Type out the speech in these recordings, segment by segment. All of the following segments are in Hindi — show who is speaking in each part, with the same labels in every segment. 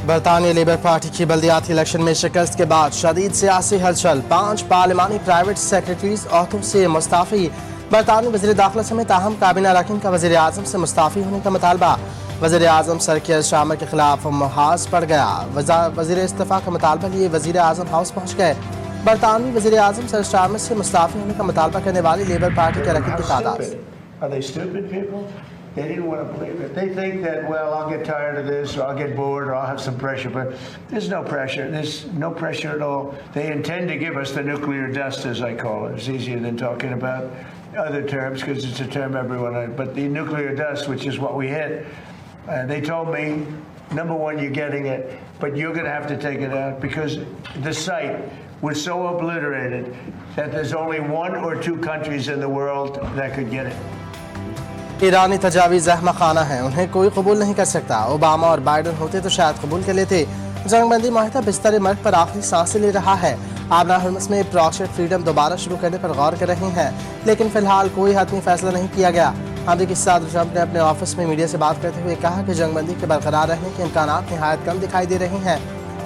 Speaker 1: बरतानिया लेबर पार्टी की बल्दियाती इलेक्शन में शिकस्त के बाद शदीद सियासी हलचल। 5 पार्लिमानी प्राइवेट सेक्रेटरीज अहदों से मुस्ताफी। बरतानवी वज़ीर दाखिला समेत अहम काबीना अरकान का वज़ीर आज़म से मुस्ताफी होने का मुतालबा। वज़ीर आज़म सर कियर स्टारमर के खिलाफ मुहाज पड़ गया। वज़ीर इस्तीफ़ा का मुतालबा लिए वज़ीर आज़म हाउस पहुँच गए। बरतानवी वज़ीर आज़म सर स्टारमर से मुस्ताफी होने का मुतालबा करने वाली लेबर पार्टी के अरकान की तादाद।
Speaker 2: They didn't want to believe it. They think that, well, I'll get tired of this, or I'll get bored, or I'll have some pressure. But there's no pressure. There's no pressure at all. They intend to give us the nuclear dust, as I call it. It's easier than talking about other terms, because it's a term everyone knows. But the nuclear dust, which is what we hit, they told me, number one, you're getting it, but you're going to have to take it out, because the site was so obliterated that there's only 1 or 2 countries in the world that could get it.
Speaker 1: ईरानी तजावीज़ अहमक खाना है, उन्हें कोई कबूल नहीं कर सकता। ओबामा और बाइडन होते तो शायद कबूल कर लेते। जंगबंदी माहिदा बिस्तर मर्ग पर आखिरी सांसें ले रहा है। आबना हर्मस में प्रोजेक्ट फ्रीडम दोबारा शुरू करने पर गौर कर रहे हैं, लेकिन फिलहाल कोई हतमी फैसला नहीं किया गया। अमेरिकी सदर ट्रंप ने अपने ऑफिस में मीडिया से बात करते हुए कहा कि जंगबंदी के बरकरार रहने के इम्कानात नहायत कम दिखाई दे रहे हैं।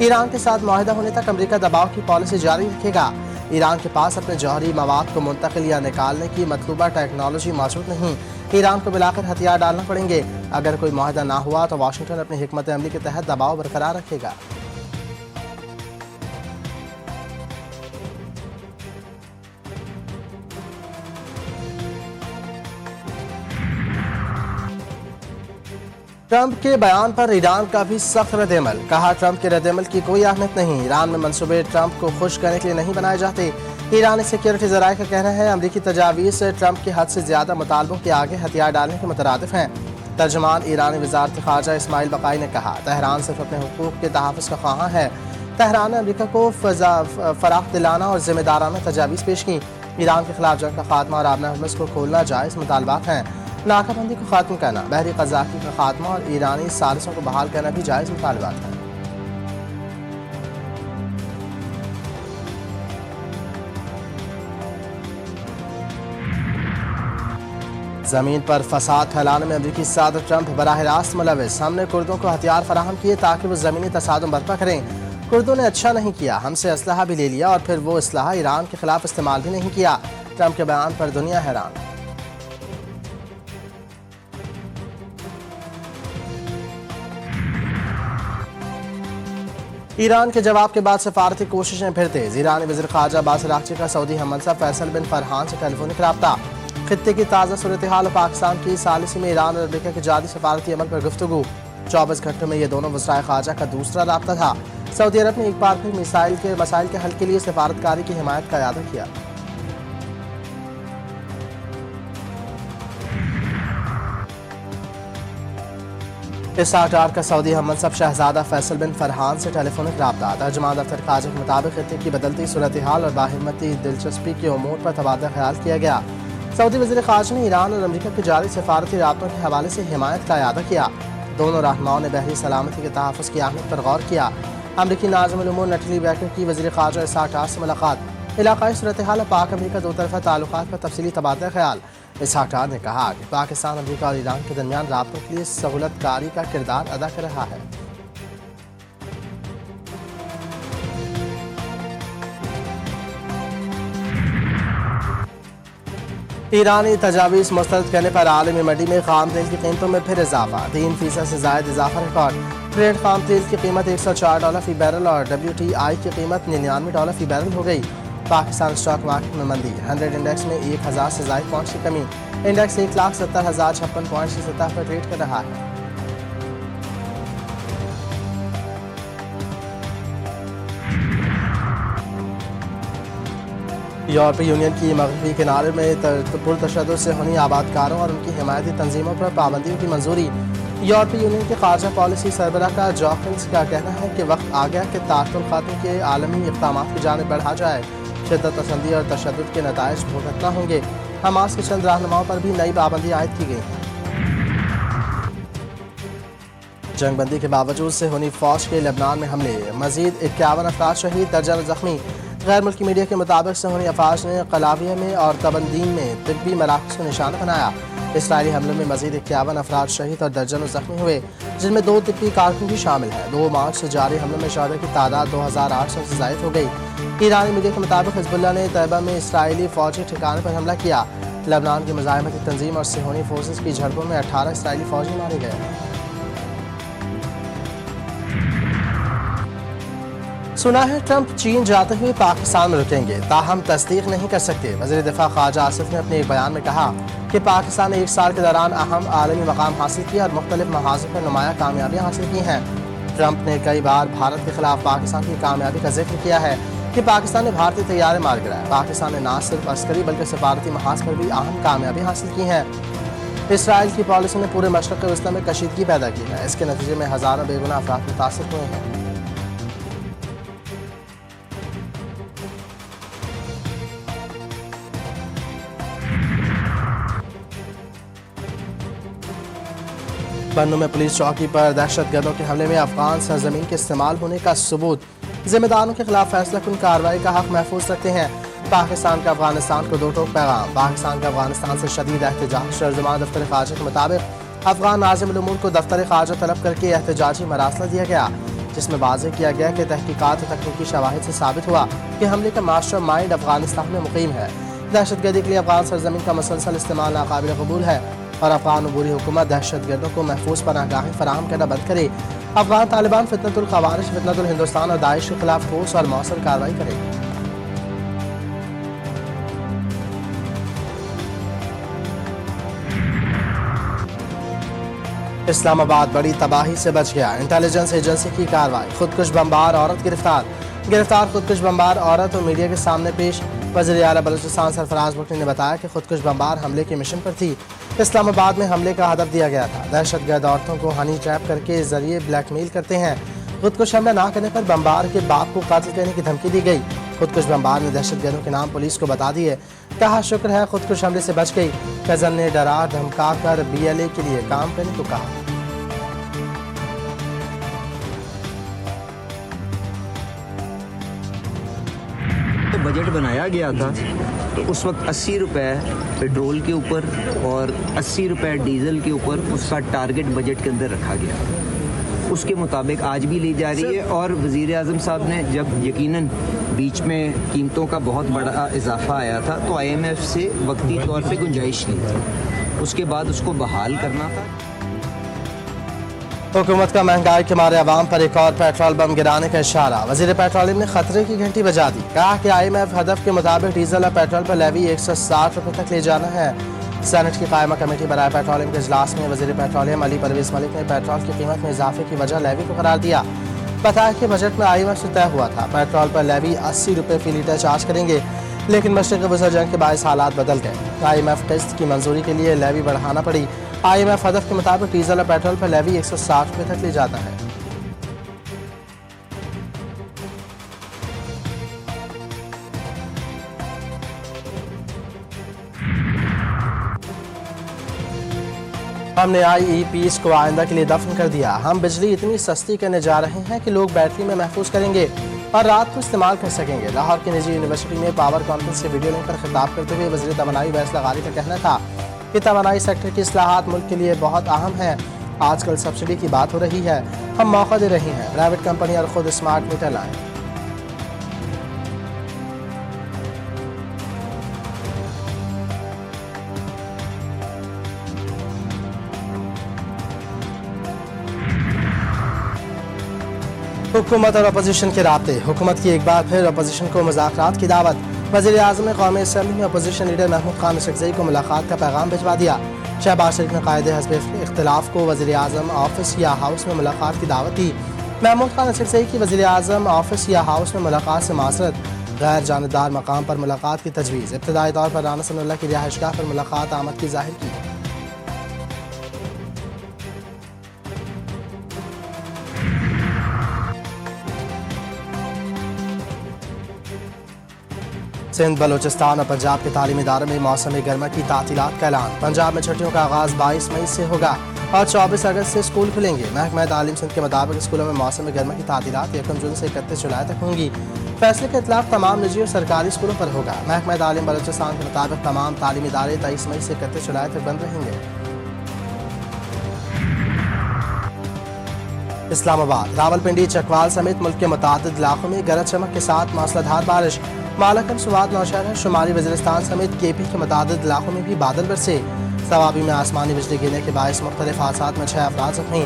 Speaker 1: ईरान के साथ माहिदा होने तक अमेरिका दबाव की पॉलिसी जारी रखेगा। ईरान के पास अपने जौहरी मवाद को मुंतकिल या निकालने की मतलूबा टेक्नोलॉजी मौजूद नहीं। ईरान को मिलाकर हथियार डालना पड़ेंगे। अगर कोई माहिदा ना हुआ तो वाशिंगटन अपनी हिकमत अमली के तहत दबाव बरकरार रखेगा। ट्रंप के बयान पर ईरान का भी सख्त रद्दअमल। कहा, ट्रंप के रद्दअमल की कोई अहमियत नहीं। ईरान में मंसूबे ट्रंप को खुश करने के लिए नहीं बनाए जाते। ईरानी सिक्योरिटी ज़राए का कहना है, अमरीकी तजावीज़ ट्रंप के हद से ज़्यादा मुतालबों के आगे हथियार डालने के मुतरादिफ हैं। तर्जमान ईरानी वज़ारत ख़ारजा इस्माइल बक़ाई ने कहा, तेहरान सिर्फ अपने हुकूक़ के तहफ़्फ़ुज़ का ख़्वाहां है। तेहरान ने अमरीका को फ़राख़ दिलाना और ज़िम्मेदाराना तजावीज़ पेश की। ईरान के खिलाफ जंग का खात्मा और आबना हर्मस को खोलना जायज़ मुतालबात हैं। नाकाबंदी को ख़त्म करना, बहरी क़ज़ाक़ी का खात्मा और ईरानी सालिसों को बहाल करना भी जायज़ मुतालबात हैं। ज़मीन पर फसाद फैलाने में अमरीकी सदर ट्रंप बराह रास्त मुलविस। हमने कुर्दों को हथियार फराहम किए ताकि वो ज़मीनी तसादुम बर्पा करें। कुर्दों ने अच्छा नहीं किया, हमसे असलहा भी ले लिया और फिर वो असलहा ईरान के खिलाफ इस्तेमाल भी नहीं किया। ट्रंप के बयान पर दुनिया हैरान। ईरान के जवाब के बाद सफारती कोशिशें फिर तेज। ईरानी वज़ीर ख़ारजा अब्बास अराग़ची का सऊदी हममंसब फैसल बिन फरहान से टेलीफोनिक रब्ता। खित्ते की ताज़ा सूरत हाल और पाकिस्तान की सालिसी में ईरान और अमेरिका के जारी सफारती अमल पर गुफ्तगू। 24 घंटों में ये दोनों वज़राए ख़ारजा का दूसरा रब्ता था। सऊदी अरब ने एक बार फिर मसाइल के हल के लिए सफारतकारी की हिमायत का इरादा किया। इस आकार का सऊदी हममंसब शहजादा फैसल बिन फरहान से टेलीफोनिक रब्ता। तर्जुमान दफ्तर ख़ारजा के मुताबिक खित्ते की बदलती सूरत हाल और बाहिम्मती दिलचस्पी के उमूर पर तबादला ख्याल किया गया। सऊदी वज़ीर ख़ारजा ने ईरान और अमरीका के जारी सफारती राब्तों के हवाले से हिमायत का इरादा किया। दोनों रहनुमाओं ने बहरी सलामती के तहफ़्फ़ुज़ की अहमियत पर गौर किया। अमरीकी नाज़िमुल उमूर नटली बैकर की वज़ीर ख़ारजा इसाक डार से मुलाकात। इलाक़ाई सूरत हाल और पाक अमरीका दो तरफ़ा ताल्लुक़ात पर तफसीली तबादला ख्याल। इसाक डार ने कहा कि पाकिस्तान अमरीका और ईरान के दरमियान राब्तों के लिए सहूलतकारी का किरदार अदा कर रहा है। ईरानी तजावीज़ मुस्तरद करने पर आलमी मंडी में खाम तेल की कीमतों में फिर इजाफा। 3% से ज़ायद इजाफा रिकॉर्ड। ट्रेड खाम तेल की कीमत $104 फी बैरल और WTI की कीमत $99 फी बैरल हो गई। पाकिस्तान स्टॉक मार्केट में मंदी। 100 इंडेक्स में 1000 से ज़ायद पॉइंट्स की कमी। इंडेक्स 1,70,056 पॉइंट्स की सतह पर ट्रेड कर रहा है। यूरोपीय यूनियन की मगरबी किनारे में पुरतशद्दुद से हुई आबादकारों और उनकी हिमायती तंजीमों पर पाबंदियों की मंजूरी। यूरोपीय यूनियन के खारजा पॉलिसी सरबराह का जॉकिंस का कहना है कि वक्त आ गया कि तातुल ख़त्म के आलमी इक़दामात की जानिब बढ़ा जाए। शिद्दत पसंदी और तशद्दुद के नताइज भुगतना होंगे। हमास के चंद रहनुमाओं पर भी नई पाबंदी आयद की गई। जंगबंदी के बावजूद से हुई फौज के लेबनान में हमले। मजीद 51 अफराद शहीद, दर्जन जख्मी। गैर मुल्की मीडिया के मुताबिक से हुई अफवाज ने कलाविया में और तबंदीन में तिब्बी मराकज़ को निशाना बनाया। इसराइली हमलों में मजीद 51 अफराद शहीद और दर्जनों जख्मी हुए, जिनमें 2 तिब्बी कारकुन भी शामिल हैं। 2 मार्च से जारी हमलों में शहदा की तादाद 2800 से जायद हो गई। ईरानी मीडिया के मुताबिक हिजबुल्लाह ने तैयबा में इसराइली फौजी ठिकाने पर हमला किया। लबनान की मुजाहिमती तंजीम और सिहोनी फोर्सेस की झड़पों में 18 इसराइली फौजी मारे गए। सुना है ट्रंप चीन जाते हुए पाकिस्तान में रुकेंगे, ताहम तस्दीक नहीं कर सकते। वज़ीर दिफा ख्वाजा आसिफ ने अपने एक बयान में कहा कि पाकिस्तान ने 1 साल के दौरान अहम आलमी मकाम हासिल किया और मुख्तलिफ महाज़ों पर नुमाया कामयाबियाँ हासिल की हैं। ट्रंप ने कई बार भारत के खिलाफ पाकिस्तान की कामयाबी का जिक्र किया है कि पाकिस्तान ने भारतीय तैयारे मार गिराए। पाकिस्तान ने न सिर्फ अस्करी बल्कि सफारती महाज पर भी अहम कामयाबी हासिल की हैं। इसराइल की पॉलिसी ने पूरे मशरक़ वस्ती में कशीदगी पैदा की है। इसके नतीजे में हज़ारों बेगुनाह अफराद मुतासिर हुए हैं। बन्नू में पुलिस चौकी पर दहशतगर्दों के हमले में अफगान सरजमीन के इस्तेमाल होने का सबूत। जिम्मेदारों के खिलाफ फैसला कुन कार्रवाई का हक महफूज रखते हैं। पाकिस्तान का अफगानिस्तान को 2 टोक पैगाम। पाकिस्तान का अफगानिस्तान से शदीद एहतजाज। तर्जुमान दफ्तर ख़ारजा के मुताबिक अफगान नाज़िम उल उमूर को दफ्तर ख़ारजा तलब करके एहतजाजी मरासला दिया गया, जिसमें वाज़ेह किया गया कि तहकीकात और तकनीकी शवाहिद से साबित हुआ कि हमले का मास्टर माइंड अफगानिस्तान में मुकीम है। दहशतगर्दी के लिए अफगान सरजमीन का मुसलसल इस्तेमाल नाकाबिल कबूल है और अफगान अबूरी हुकूमत दहशतगर्दों को महफूज पनाहगाहें फराहम करना बंद करे। अफगान तालिबान फितनतुल खवारिज, फितनतुल हिंदुस्तान और दाइश के खिलाफ ठोस और मौसर कार्रवाई करे। इस्लामाबाद बड़ी तबाही से बच गया, इंटेलिजेंस एजेंसी की कार्रवाई। खुदकुश बमबार औरत गिरफ्तार खुदकुश बमबार औरत और मीडिया के सामने पेश। वज़ीर आला बलूचिस्तान सरफराज बुकनी ने बताया कि खुदकुश बमबार हमले के मिशन पर थी। इस्लामाबाद में हमले का हदफ दिया गया था। दहशतगर्द औरतों को हनी ट्रैप करके जरिए ब्लैकमेल करते हैं। खुदकुश हमला ना करने पर बमबार के बाप को कातिल कहने की धमकी दी गई। खुदकुश बमबार ने दहशतगर्दों के नाम पुलिस को बता दिए। कहा शुक्र है खुदकुश हमले से बच गई। कजन ने डरा धमका कर BLA के लिए काम करने को कहा।
Speaker 3: बजट बनाया गया था तो उस वक्त 80 रुपए पेट्रोल के ऊपर और 80 रुपए डीजल के ऊपर उसका टारगेट बजट के अंदर रखा गया। उसके मुताबिक आज भी ली जा रही है और वज़ीर आज़म साहब ने जब यकीनन बीच में कीमतों का बहुत बड़ा इजाफा आया था तो IMF से वक्ती तौर पे गुंजाइश ली थी, उसके बाद उसको बहाल करना था।
Speaker 1: हुकूमत का महंगाई के मारे अवाम पर एक और पेट्रोल बम गिराने का इशारा। वज़ीर पेट्रोलियम ने खतरे की घंटी बजा दी। कहा कि IMF हदफ के मुताबिक डीजल और पेट्रोल पर लेवी 160 रुपये तक ले जाना है। सेनेट की कायमा कमेटी बराए पेट्रोलियम के इजलास में वज़ीर पेट्रोलियम अली परवेज़ मलिक ने पेट्रोल की कीमत में इजाफे की वजह लेवी को करार दिया। बताया कि बजट में IMF से तय हुआ था पेट्रोल पर लेवी 80 रुपये फ़ी लीटर चार्ज करेंगे, लेकिन मशरिक़ वसत जंग के बायस हालात बदल गए। IMF किस्त की मंजूरी के लिए लेवी बढ़ाना पड़ी। IMF हदफ के मुताबिक डीजल और पेट्रोल पर लेवी 160 रुपये तक ले जाता है। हमने IEPs को आइंदा के लिए दफन कर दिया। हम बिजली इतनी सस्ती करने जा रहे हैं कि लोग बैटरी में महफूज करेंगे और रात को इस्तेमाल कर सकेंगे। लाहौर की निजी यूनिवर्सिटी में पावर कॉन्फ्रेंस से वीडियो लिंक पर खिताब करते हुए वज़ीर तवानाई वैस लगारी का कहना था कि तवानाई सेक्टर की इस्लाहात मुल्क के लिए बहुत अहम है। आजकल सब्सिडी की बात हो रही है, हम मौका दे रहे हैं प्राइवेट कंपनी और खुद स्मार्ट मीटर लाएं। हुकूमत और अपोजिशन के राब्ते। हुकूमत की एक बार फिर अपोजिशन को मुज़ाकरात की दावत। वज़ीर आज़म ने कौमी असम्बली में अपोजिशन लीडर महमूद खान अशरफज़ई को मुलाकात का पैगाम भिजवा दिया। शहबाज शरीफ ने कायदे हस्ब इख्तिलाफ को वज़ीर आज़म ऑफिस या हाउस में मुलाकात की दावत दी। महमूद खान अशरफज़ई की वज़ीर आज़म ऑफिस या हाउस में मुलाकात से मासरत। गैर जानबदार मकाम पर मुलाकात की तजवीज़। इब्तदाई तौर पर राना सनाउल्लाह की रिहाइशगाह पर मुलाकात आमद की जाहिर की। सिंध, बलोचिस्तान और पंजाब के तालीमी इदारों में मौसम गर्मा की तातीलात का ऐलान। पंजाब में छुट्टियों का आगाज 22 मई से होगा और 24 अगस्त से स्कूल खुलेंगे। महकमा तालीम सिंध के मुताबिक स्कूलों में मौसम गर्मा की तातीलात 1 जून से 31 जुलाई तक होंगी। फैसले का इतलाक तमाम निजी और सरकारी स्कूलों पर होगा। महकमा तालीम बलूचिस्तान के मुताबिक तमाम तालीमी इदारे 23 मई से 31 जुलाई तक बंद रहेंगे। इस्लामाबाद, रावलपिंडी, चकवाल समेत मुल्क के मुतादिद इलाकों में गरज चमक के साथ मौसलाधार बारिश। मालाकन, सुवात, नौशहर, शुमाली वज़ीरिस्तान समेत केपी के मुतादिद इलाकों में भी बादल बरसे। सवाबी में आसमानी बिजली गिरने के बायस मुख्तलिफ हादसात में 6 अफराद जख्मी।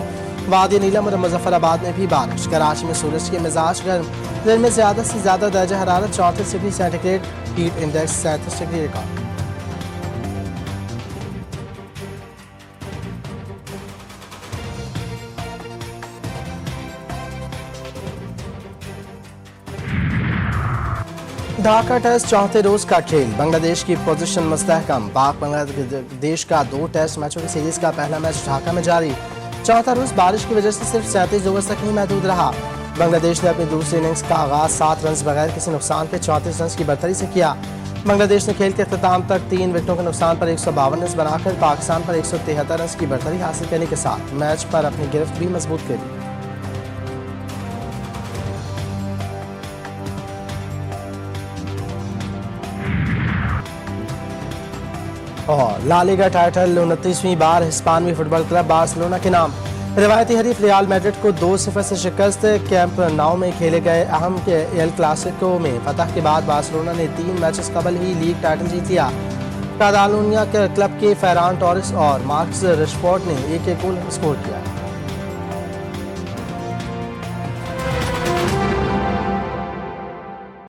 Speaker 1: वादी नीलम और मुजफ्फराबाद में भी बारिश। कराची में सूरज के मिजाज गर्म, दिन में ज्यादा से ज्यादा दर्जा हरारत 34 degree centigrade, heat index 37 degree record. Dhaka test चौथे रोज का खेल। बांग्लादेश की पोजीशन मुस्तहकम। पाक बांग्लादेश का 2 टेस्ट मैचों की सीरीज का पहला मैच ढाका में जारी। चौथा रोज बारिश की वजह से सिर्फ 37 ओवर तक ही महदूद रहा। बांग्लादेश ने अपनी दूसरी इनिंग्स का आगाज 7 रन बगैर किसी नुकसान के 34 रन की बढ़तरी से किया। बांग्लादेश ने खेल के अख्ताम तक 3 विकेटों के नुकसान पर 152 रन बनाकर पाकिस्तान पर 173 रन की बढ़तरी हासिल करने के साथ मैच पर अपनी गिरफ्त भी मजबूत करी। और ला लीगा टाइटल 29वीं बार हिस्पानवी फुटबॉल क्लब बार्सिलोना के नाम। रिवायती हरीफ रियल मैड्रिड को 2-0 से शिकस्त। कैंप नाउ में खेले गए अहम के एल क्लासिको में फतह के बाद बार्सिलोना ने 3 मैचेस कबल ही लीग टाइटल जीत लिया। कातालुनिया के क्लब के फेरान टोरेस और मार्कस रशफोर्ड ने एक गोल स्कोर किया।